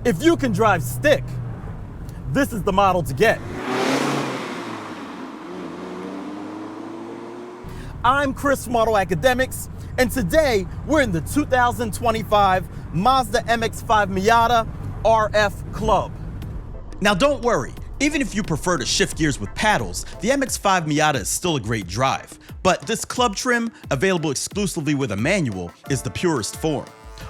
If you can drive stick, this is the model to get. I'm Chris from AutoAcademics, and today we're in the 2025 Mazda MX-5 Miata RF Club. Now don't worry, even if you prefer to shift gears with paddles, the MX-5 Miata is still a great drive, but this club trim, available exclusively with a manual, is the purest form.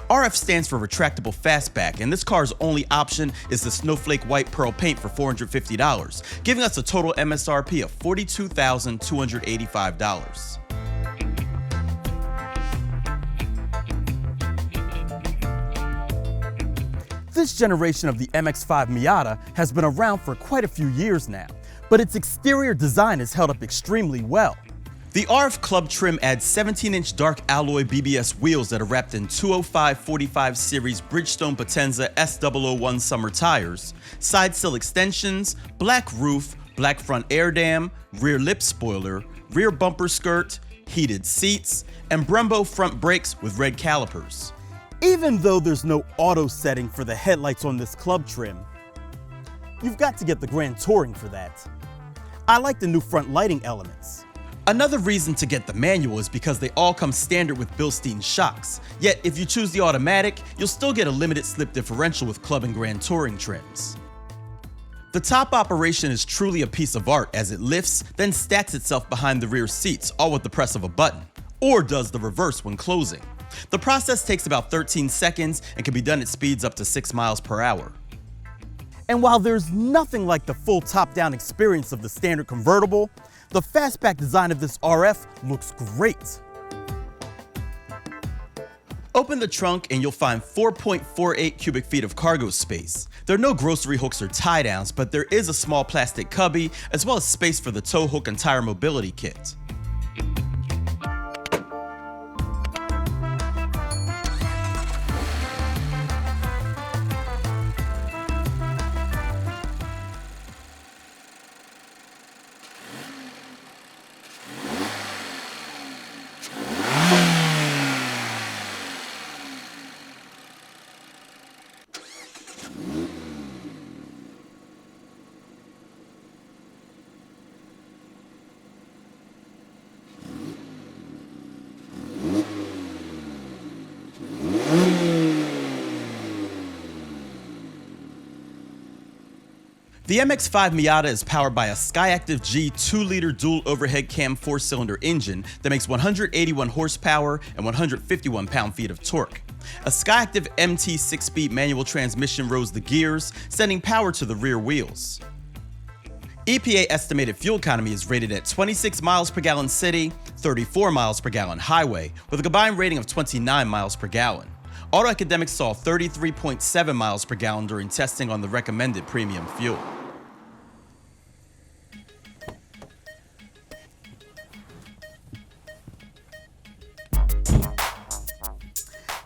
RF stands for retractable fastback, and this car's only option is the snowflake white pearl paint for $450, giving us a total M.S.R.P of $42,285. This generation of the MX-5 Miata has been around for quite a few years now, but its exterior design has held up extremely well. The RF Club trim adds 17-inch dark alloy BBS wheels that are wrapped in 205/45 series Bridgestone Potenza S001 summer tires, side sill extensions, black roof, black front air dam, rear lip spoiler, rear bumper skirt, heated seats, and Brembo front brakes with red calipers. Even though there's no auto setting for the headlights on this club trim, you've got to get the Grand Touring for that. I like the new front lighting elements. Another reason to get the manual is because they all come standard with Bilstein shocks, yet if you choose the automatic, you'll still get a limited slip differential with Club and Grand Touring trims. The top operation is truly a piece of art as it lifts, then stacks itself behind the rear seats, all with the press of a button, or does the reverse when closing. The process takes about 13 seconds and can be done at speeds up to 6 miles per hour. And while there's nothing like the full top-down experience of the standard convertible, the fastback design of this RF looks great. Open the trunk and you'll find 4.48 cubic feet of cargo space. There are no grocery hooks or tie downs, but there is a small plastic cubby as well as space for the tow hook and tire mobility kit. The MX-5 Miata is powered by a SKYACTIV-G 2-liter dual overhead cam 4-cylinder engine that makes 181 horsepower and 151 pound-feet of torque. A SKYACTIV-MT 6-speed manual transmission rows the gears, sending power to the rear wheels. EPA estimated fuel economy is rated at 26 miles per gallon city, 34 miles per gallon highway, with a combined rating of 29 miles per gallon. AutoAcademics saw 33.7 miles per gallon during testing on the recommended premium fuel.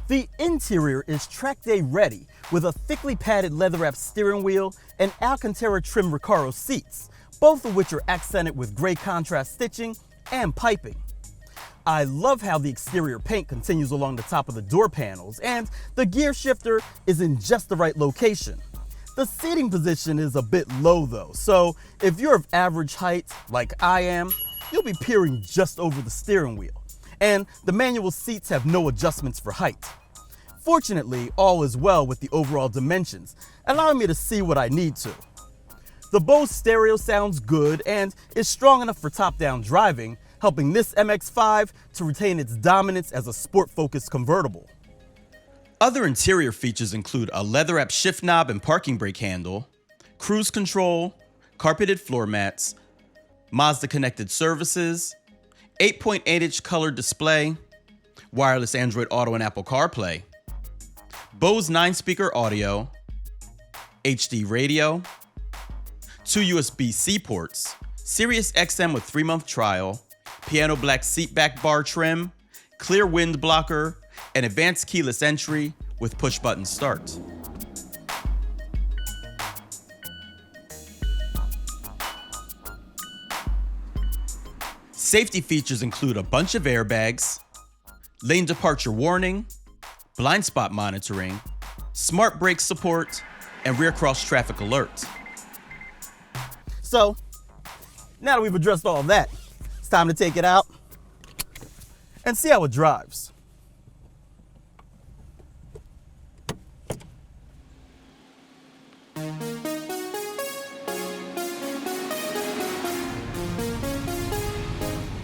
The interior is track day ready with a thickly padded leather-wrapped steering wheel and Alcantara trim Recaro seats, both of which are accented with gray contrast stitching and piping. I love how the exterior paint continues along the top of the door panels, and the gear shifter is in just the right location. The seating position is a bit low though, so if you're of average height like I am, you'll be peering just over the steering wheel. And the manual seats have no adjustments for height. Fortunately, all is well with the overall dimensions, allowing me to see what I need to. The Bose stereo sounds good and is strong enough for top-down driving, helping this MX-5 to retain its dominance as a sport-focused convertible. Other interior features include a leather-wrapped shift knob and parking brake handle, cruise control, carpeted floor mats, Mazda connected services, 8.8-inch color display, wireless Android Auto and Apple CarPlay, Bose 9-speaker audio, HD radio, 2 USB-C ports, Sirius XM with 3-month trial, piano black seat back bar trim, clear wind blocker, and advanced keyless entry with push-button start. Safety features include a bunch of airbags, lane departure warning, blind spot monitoring, smart brake support, and rear cross traffic alerts. So, now that we've addressed all that, it's time to take it out and see how it drives.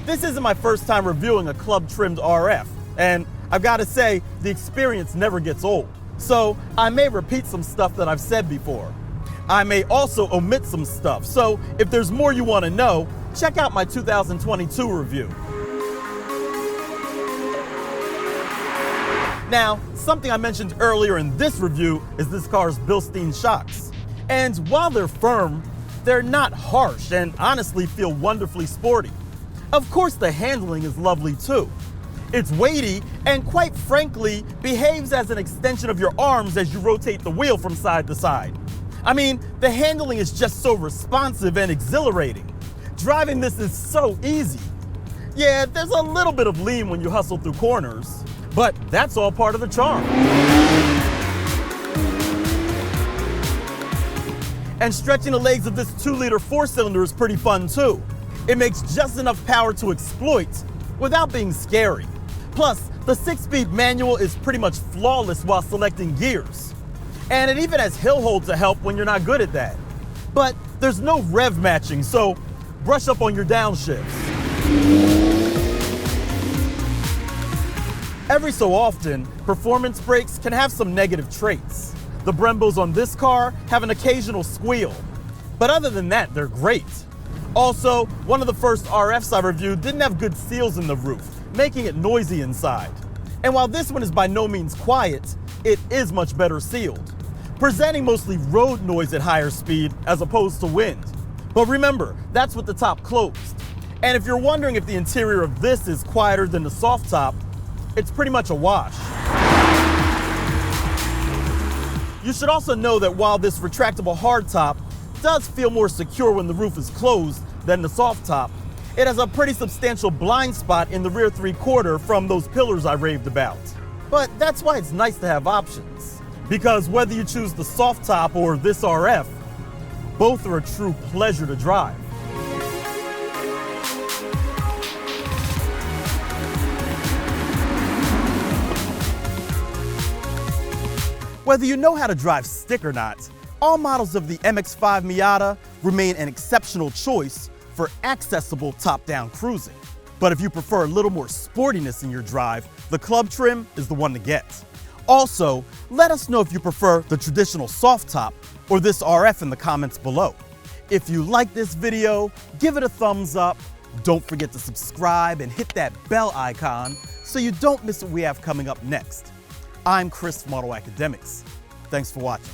This isn't my first time reviewing a club-trimmed RF, and I've got to say, the experience never gets old. So I may repeat some stuff that I've said before. I may also omit some stuff, so if there's more you want to know, check out my 2022 review. Now, something I mentioned earlier in this review is this car's Bilstein shocks. And while they're firm, they're not harsh and honestly feel wonderfully sporty. Of course, the handling is lovely too. It's weighty and quite frankly behaves as an extension of your arms as you rotate the wheel from side to side. I mean, the handling is just so responsive and exhilarating. Driving this is so easy. Yeah, there's a little bit of lean when you hustle through corners, but that's all part of the charm. And stretching the legs of this 2-liter 4-cylinder is pretty fun too. It makes just enough power to exploit without being scary. Plus, the 6-speed manual is pretty much flawless while selecting gears. And it even has hill hold to help when you're not good at that. But there's no rev matching, so brush up on your downshifts. Every so often, performance brakes can have some negative traits. The Brembos on this car have an occasional squeal. But other than that, they're great. Also, one of the first RFs I reviewed didn't have good seals in the roof, making it noisy inside. And while this one is by no means quiet, it is much better sealed, presenting mostly road noise at higher speed as opposed to wind. But remember, that's with the top closed. And if you're wondering if the interior of this is quieter than the soft top, it's pretty much a wash. You should also know that while this retractable hardtop does feel more secure when the roof is closed than the soft top, it has a pretty substantial blind spot in the rear 3/4 from those pillars I raved about. But that's why it's nice to have options, because whether you choose the soft top or this RF, both are a true pleasure to drive. Whether you know how to drive stick or not, all models of the MX-5 Miata remain an exceptional choice for accessible top-down cruising. But if you prefer a little more sportiness in your drive, the club trim is the one to get. Also, let us know if you prefer the traditional soft top or this RF in the comments below. If you like this video, give it a thumbs up. Don't forget to subscribe and hit that bell icon so you don't miss what we have coming up next. I'm Chris from AutoAcademics. Thanks for watching.